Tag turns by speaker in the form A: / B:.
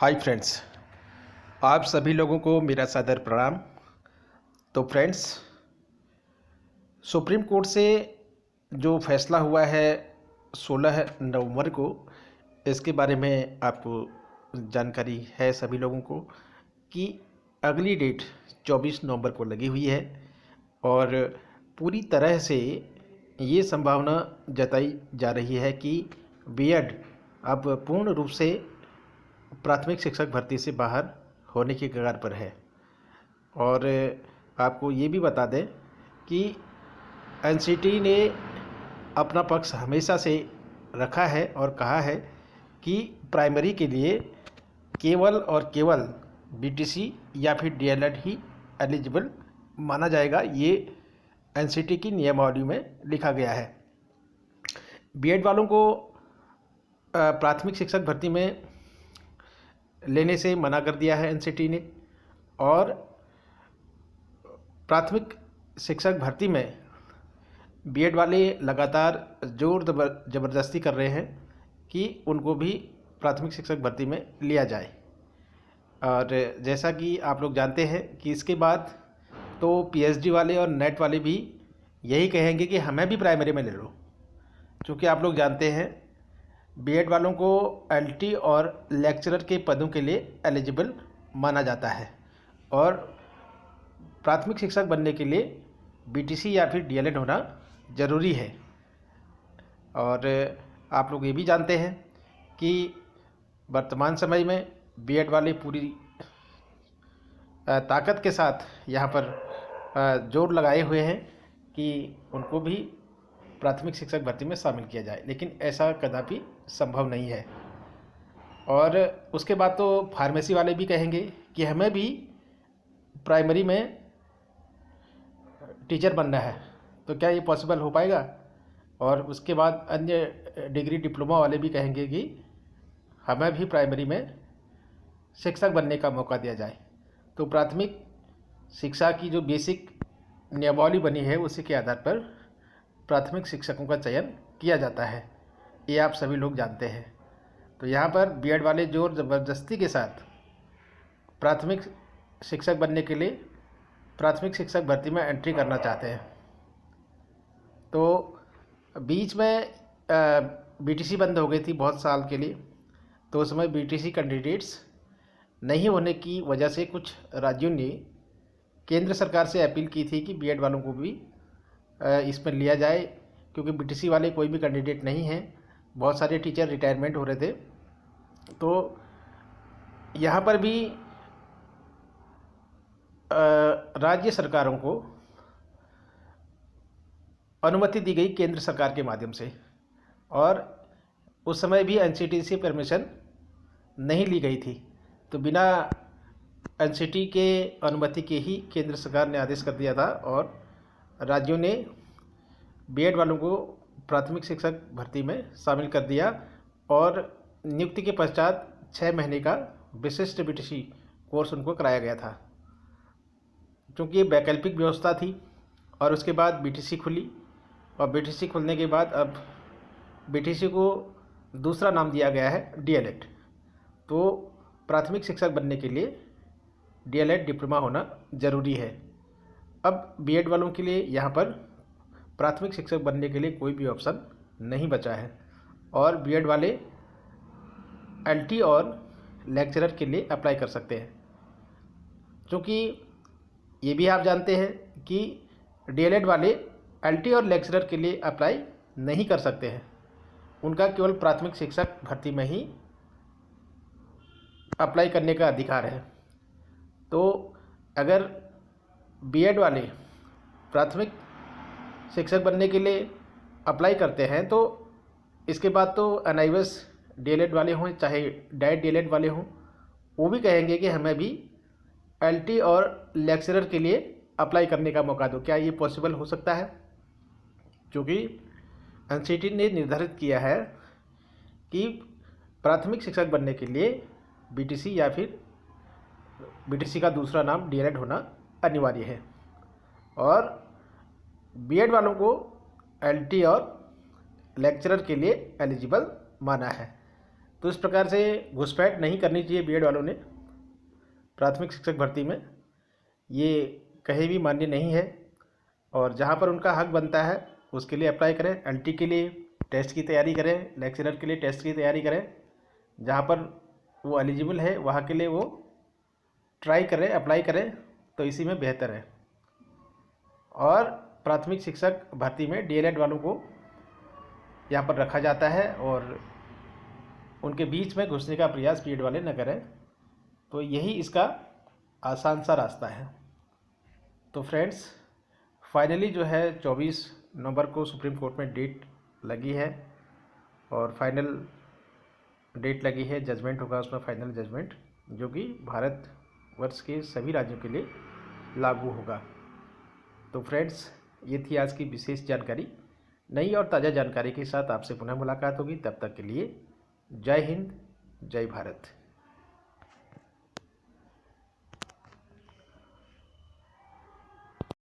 A: Hi friends, आप सभी लोगों को मेरा सादर प्रणाम। तो फ्रेंड्स, सुप्रीम कोर्ट से जो फैसला हुआ है 16 नवंबर को, इसके बारे में आपको जानकारी है सभी लोगों को कि अगली डेट 24 नवंबर को लगी हुई है और पूरी तरह से ये संभावना जताई जा रही है कि बीएड अब पूर्ण रूप से प्राथमिक शिक्षक भर्ती से बाहर होने की कगार पर है। और आपको ये भी बता दें कि एनसीटी ने अपना पक्ष हमेशा से रखा है और कहा है कि प्राइमरी के लिए केवल और केवल बीटीसी या फिर डीएलएड ही एलिजिबल माना जाएगा। ये एनसीटी की नियमावली में लिखा गया है। बीएड वालों को प्राथमिक शिक्षक भर्ती में लेने से मना कर दिया है एनसीटी ने। और प्राथमिक शिक्षक भर्ती में बीएड वाले लगातार जोर ज़बरदस्ती कर रहे हैं कि उनको भी प्राथमिक शिक्षक भर्ती में लिया जाए। और जैसा कि आप लोग जानते हैं कि इसके बाद तो पीएचडी वाले और नेट वाले भी यही कहेंगे कि हमें भी प्राइमरी में ले लो, क्योंकि आप लोग जानते हैं बीएड वालों को एलटी और लेक्चरर के पदों के लिए एलिजिबल माना जाता है और प्राथमिक शिक्षक बनने के लिए बीटीसी या फिर डीएलएड होना ज़रूरी है। और आप लोग ये भी जानते हैं कि वर्तमान समय में बीएड वाले पूरी ताकत के साथ यहाँ पर जोर लगाए हुए हैं कि उनको भी प्राथमिक शिक्षक भर्ती में शामिल किया जाए, लेकिन ऐसा कदापि संभव नहीं है। और उसके बाद तो फार्मेसी वाले भी कहेंगे कि हमें भी प्राइमरी में टीचर बनना है, तो क्या ये पॉसिबल हो पाएगा? और उसके बाद अन्य डिग्री डिप्लोमा वाले भी कहेंगे कि हमें भी प्राइमरी में शिक्षक बनने का मौका दिया जाए। तो प्राथमिक शिक्षा की जो बेसिक नियमावली बनी है उसी के आधार पर प्राथमिक शिक्षकों का चयन किया जाता है, ये आप सभी लोग जानते हैं। तो यहाँ पर बीएड वाले जोर ज़बरदस्ती के साथ प्राथमिक शिक्षक बनने के लिए प्राथमिक शिक्षक भर्ती में एंट्री करना चाहते हैं। तो बीच में बीटीसी बंद हो गई थी बहुत साल के लिए, तो उस समय बीटीसी कैंडिडेट्स नहीं होने की वजह से कुछ राज्यों ने केंद्र सरकार से अपील की थी कि बीएड वालों को भी इसमें लिया जाए, क्योंकि बीटीसी वाले कोई भी कैंडिडेट नहीं हैं। बहुत सारे टीचर रिटायरमेंट हो रहे थे। तो यहाँ पर भी राज्य सरकारों को अनुमति दी गई केंद्र सरकार के माध्यम से, और उस समय भी एनसीटी से परमिशन नहीं ली गई थी। तो बिना एनसीटी के अनुमति के ही केंद्र सरकार ने आदेश कर दिया था और राज्यों ने बीएड वालों को प्राथमिक शिक्षक भर्ती में शामिल कर दिया और नियुक्ति के पश्चात 6 महीने का विशिष्ट बीटीसी कोर्स उनको कराया गया था, क्योंकि ये वैकल्पिक व्यवस्था थी। और उसके बाद बीटीसी खुली और बीटीसी खुलने के बाद अब बीटीसी को दूसरा नाम दिया गया है डीएलएड। तो प्राथमिक शिक्षक बनने के लिए डीएलएड डिप्लोमा होना ज़रूरी है। अब बीएड वालों के लिए यहाँ पर प्राथमिक शिक्षक बनने के लिए कोई भी ऑप्शन नहीं बचा है और बीएड वाले एलटी और लेक्चरर के लिए अप्लाई कर सकते हैं, क्योंकि ये भी आप जानते हैं कि डीएलएड वाले एलटी और लेक्चरर के लिए अप्लाई नहीं कर सकते हैं। उनका केवल प्राथमिक शिक्षक भर्ती में ही अप्लाई करने का अधिकार है। तो अगर बीएड वाले प्राथमिक शिक्षक बनने के लिए अप्लाई करते हैं तो इसके बाद तो एनआईवीएस डीएलएड वाले हों चाहे डाइट डीएलएड वाले हों, वो भी कहेंगे कि हमें भी एलटी और लेक्चरर के लिए अप्लाई करने का मौका दो। क्या ये पॉसिबल हो सकता है? क्योंकि एनसीटी ने निर्धारित किया है कि प्राथमिक शिक्षक बनने के लिए बीटीसी या फिर बीटीसी का दूसरा नाम डीएलएड होना अनिवार्य है और बीएड वालों को एलटी और लेक्चरर के लिए एलिजिबल माना है। तो इस प्रकार से घुसपैठ नहीं करनी चाहिए बीएड वालों ने प्राथमिक शिक्षक भर्ती में, ये कहीं भी मान्य नहीं है। और जहाँ पर उनका हक बनता है उसके लिए अप्लाई करें, एलटी के लिए टेस्ट की तैयारी करें, लेक्चरर के लिए टेस्ट की तैयारी करें, जहाँ पर वो एलिजिबल है वहाँ के लिए वो ट्राई करें, अप्लाई करें, तो इसी में बेहतर है। और प्राथमिक शिक्षक भर्ती में डीएलएड वालों को यहाँ पर रखा जाता है और उनके बीच में घुसने का प्रयास बीएड वाले न करें, तो यही इसका आसान सा रास्ता है। तो फ्रेंड्स, फाइनली जो है 24 नवंबर को सुप्रीम कोर्ट में डेट लगी है और फाइनल डेट लगी है, जजमेंट होगा उसमें, फाइनल जजमेंट, जो कि भारतवर्ष के सभी राज्यों के लिए लागू होगा। तो फ्रेंड्स, ये थी आज की विशेष जानकारी। नई और ताज़ा जानकारी के साथ आपसे पुनः मुलाकात होगी। तब तक के लिए जय हिंद, जय भारत।